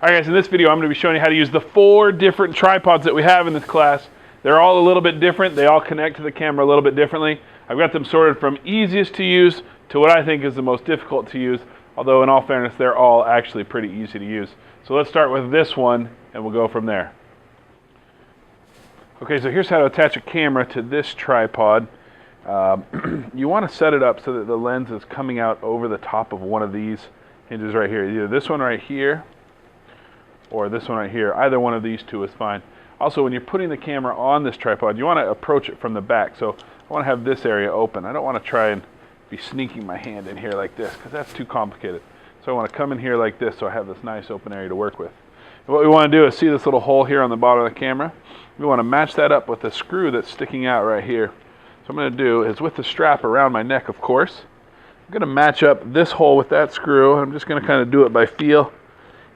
Alright guys, in this video I'm going to be showing you how to use the 4 different tripods that we have in this class. They're all a little bit different. They all connect to the camera a little bit differently. I've got them sorted from easiest to use to what I think is the most difficult to use, although in all fairness they're all actually pretty easy to use. So let's start with this one and we'll go from there. Okay, so here's how to attach a camera to this tripod. You want to set it up so that the lens is coming out over the top of one of these hinges right here. Either this one right here or this one right here. Either one of these two is fine. Also, when you're putting the camera on this tripod, you want to approach it from the back. So I want to have this area open. I don't want to try and be sneaking my hand in here like this because that's too complicated. So I want to come in here like this so I have this nice open area to work with. And what we want to do is see this little hole here on the bottom of the camera. We want to match that up with the screw that's sticking out right here. So what I'm going to do is with the strap around my neck, of course, I'm going to match up this hole with that screw. I'm just going to kind of do it by feel.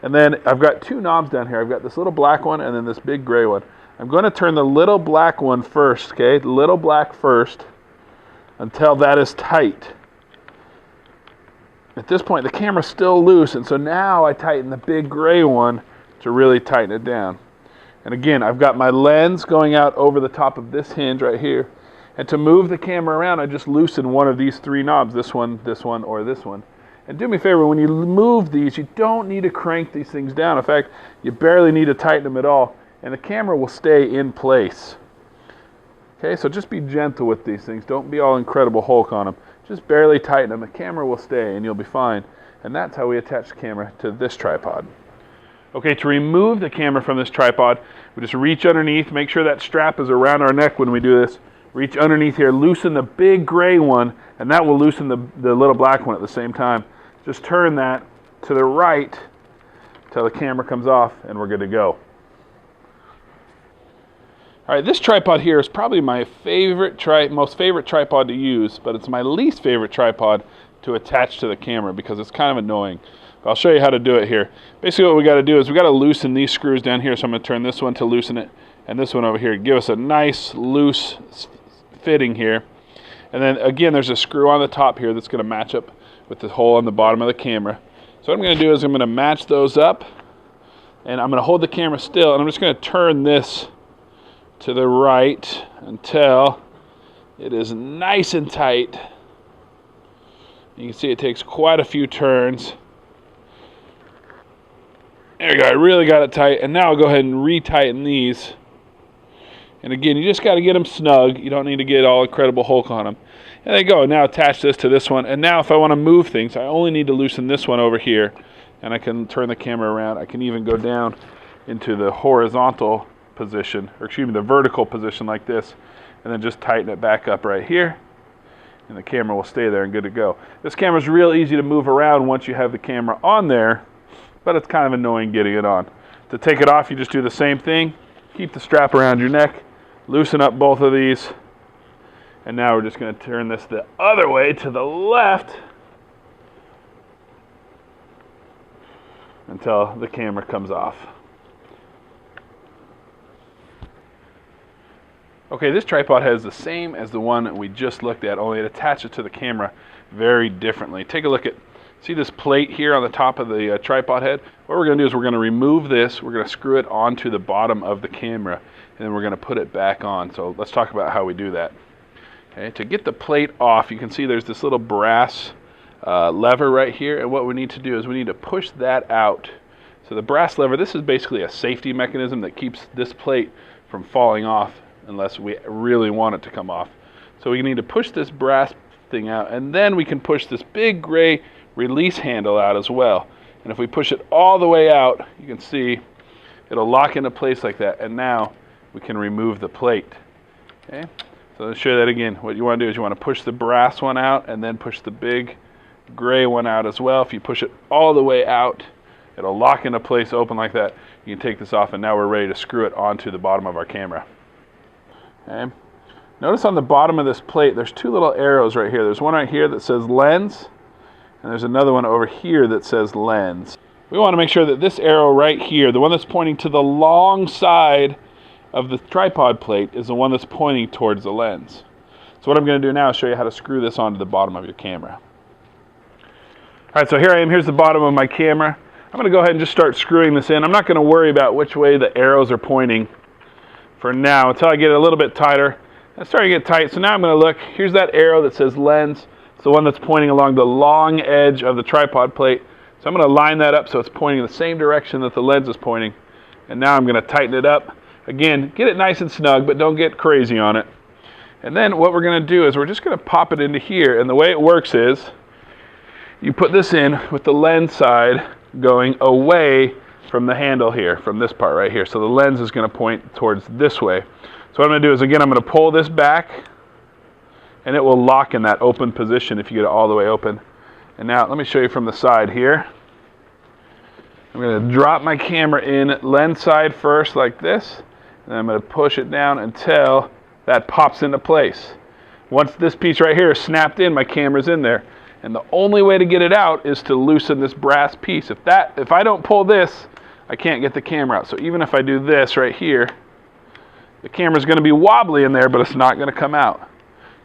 And then I've got 2 knobs down here. I've got this little black one and then this big gray one. I'm going to turn the little black one first, okay? The little black first until that is tight. At this point, the camera's still loose, and so now I tighten the big gray one to really tighten it down. And again, I've got my lens going out over the top of this hinge right here. And to move the camera around, I just loosen one of these 3 knobs, this one, or this one. And do me a favor, when you move these, you don't need to crank these things down. In fact, you barely need to tighten them at all, and the camera will stay in place. Okay, so just be gentle with these things. Don't be all Incredible Hulk on them. Just barely tighten them. The camera will stay, and you'll be fine. And that's how we attach the camera to this tripod. Okay, to remove the camera from this tripod, we just reach underneath, make sure that strap is around our neck when we do this. Reach underneath here, loosen the big gray one, and that will loosen the little black one at the same time. Just turn that to the right till the camera comes off and we're good to go. All right, this tripod here is probably my most favorite tripod to use, but it's my least favorite tripod to attach to the camera because it's kind of annoying. But I'll show you how to do it here. Basically what we got to do is we got to loosen these screws down here, so I'm going to turn this one to loosen it and this one over here to give us a nice loose fitting here. And then again, there's a screw on the top here that's going to match up with the hole on the bottom of the camera. So what I'm going to do is I'm going to match those up, and I'm going to hold the camera still, and I'm just going to turn this to the right until it is nice and tight. You can see it takes quite a few turns. There you go, I really got it tight, and now I'll go ahead and retighten these. And again, you just got to get them snug. You don't need to get all Incredible Hulk on them. And there you go. Now attach this to this one. And now if I want to move things, I only need to loosen this one over here. And I can turn the camera around. I can even go down into the horizontal position, or excuse me, the vertical position like this. And then just tighten it back up right here. And the camera will stay there and good to go. This camera is real easy to move around once you have the camera on there. But it's kind of annoying getting it on. To take it off, you just do the same thing. Keep the strap around your neck. Loosen up both of these, and now we're just going to turn this the other way to the left until the camera comes off. Okay, this tripod has the same as the one that we just looked at, only it attaches to the camera very differently. Take a look at, see this plate here on the top of the tripod head? What we're going to do is we're going to remove this, we're going to screw it onto the bottom of the camera, and then we're going to put it back on. So let's talk about how we do that. Okay, to get the plate off, you can see there's this little brass lever right here, and what we need to do is we need to push that out. So the brass lever, this is basically a safety mechanism that keeps this plate from falling off unless we really want it to come off. So we need to push this brass thing out, and then we can push this big gray release handle out as well. And if we push it all the way out, you can see it'll lock into place like that, and now we can remove the plate. Okay, so let's show that again. What you want to do is you want to push the brass one out and then push the big gray one out as well. If you push it all the way out, it'll lock into place, open like that. You can take this off, and now we're ready to screw it onto the bottom of our camera. Okay. Notice on the bottom of this plate, there's 2 little arrows right here. There's one right here that says lens, and there's another one over here that says lens. We want to make sure that this arrow right here, the one that's pointing to the long side of the tripod plate, is the one that's pointing towards the lens. So what I'm going to do now is show you how to screw this onto the bottom of your camera. Alright, so here I am. Here's the bottom of my camera. I'm going to go ahead and just start screwing this in. I'm not going to worry about which way the arrows are pointing for now until I get it a little bit tighter. It's starting to get tight, so now I'm going to look. Here's that arrow that says lens. It's the one that's pointing along the long edge of the tripod plate. So I'm going to line that up so it's pointing in the same direction that the lens is pointing. And now I'm going to tighten it up. Again, get it nice and snug, but don't get crazy on it. And then what we're going to do is we're just going to pop it into here. And the way it works is you put this in with the lens side going away from the handle here, from this part right here. So the lens is going to point towards this way. So what I'm going to do is, again, I'm going to pull this back, and it will lock in that open position if you get it all the way open. And now let me show you from the side here. I'm going to drop my camera in lens side first like this, and I'm going to push it down until that pops into place. Once this piece right here is snapped in, my camera's in there. And the only way to get it out is to loosen this brass piece. If I don't pull this, I can't get the camera out. So even if I do this right here, the camera's going to be wobbly in there, but it's not going to come out.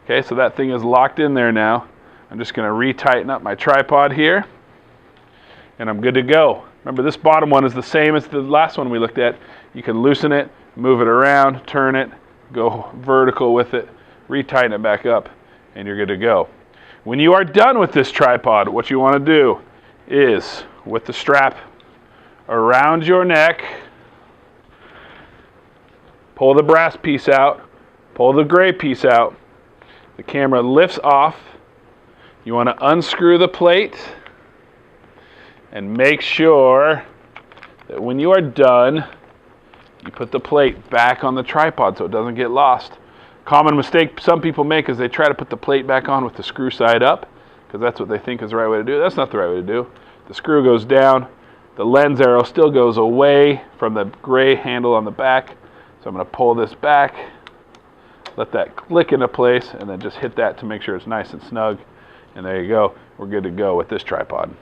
Okay, so that thing is locked in there now. I'm just going to re-tighten up my tripod here, and I'm good to go. Remember, this bottom one is the same as the last one we looked at. You can loosen it, move it around, turn it, go vertical with it, re-tighten it back up, and you're good to go. When you are done with this tripod, what you want to do is, with the strap around your neck, pull the brass piece out, pull the gray piece out, the camera lifts off. You want to unscrew the plate and make sure that when you are done, you put the plate back on the tripod so it doesn't get lost. Common mistake some people make is they try to put the plate back on with the screw side up, because that's what they think is the right way to do. That's not the right way to do. The screw goes down, the lens arrow still goes away from the gray handle on the back. So I'm going to pull this back, let that click into place, and then just hit that to make sure it's nice and snug. And there you go. We're good to go with this tripod.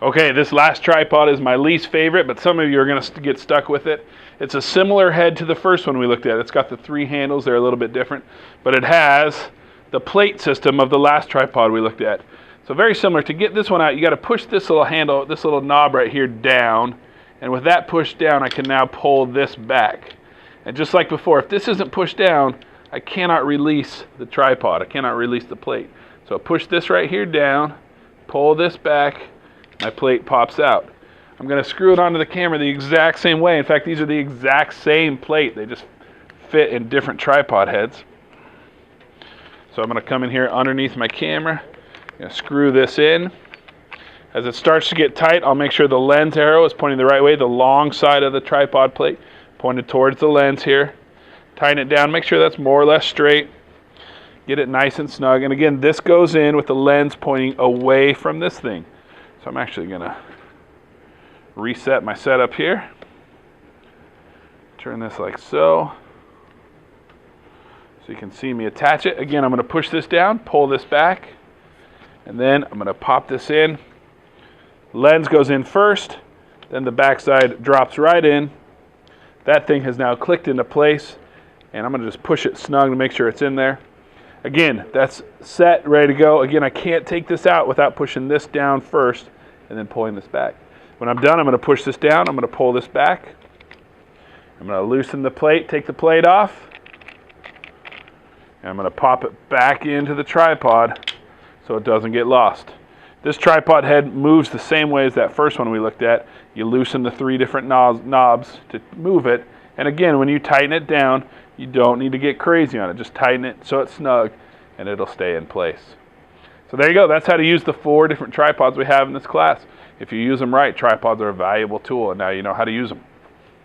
Okay, this last tripod is my least favorite, but some of you are going to get stuck with it. It's a similar head to the first one we looked at. It's got the 3 handles. They're a little bit different, but it has the plate system of the last tripod we looked at. So very similar. To get this one out, you got to push this little handle, this little knob right here down, and with that pushed down, I can now pull this back. And just like before, if this isn't pushed down, I cannot release the tripod. I cannot release the plate. So push this right here down, pull this back, my plate pops out. I'm going to screw it onto the camera the exact same way. In fact, these are the exact same plate. They just fit in different tripod heads. So I'm going to come in here underneath my camera, I'm going to screw this in. As it starts to get tight, I'll make sure the lens arrow is pointing the right way, the long side of the tripod plate pointed towards the lens here. Tighten it down, make sure that's more or less straight. Get it nice and snug. And again, this goes in with the lens pointing away from this thing. So I'm actually going to reset my setup here. Turn this like so. So you can see me attach it. Again, I'm going to push this down, pull this back, and then I'm going to pop this in. Lens goes in first, then the backside drops right in. That thing has now clicked into place, and I'm going to just push it snug to make sure it's in there. Again, that's set, ready to go. Again, I can't take this out without pushing this down first and then pulling this back. When I'm done, I'm going to push this down. I'm going to pull this back. I'm going to loosen the plate, take the plate off, and I'm going to pop it back into the tripod so it doesn't get lost. This tripod head moves the same way as that first one we looked at. You loosen the 3 different knobs to move it. And again, when you tighten it down, you don't need to get crazy on it. Just tighten it so it's snug, and it'll stay in place. So there you go. That's how to use the 4 different tripods we have in this class. If you use them right, tripods are a valuable tool, and now you know how to use them.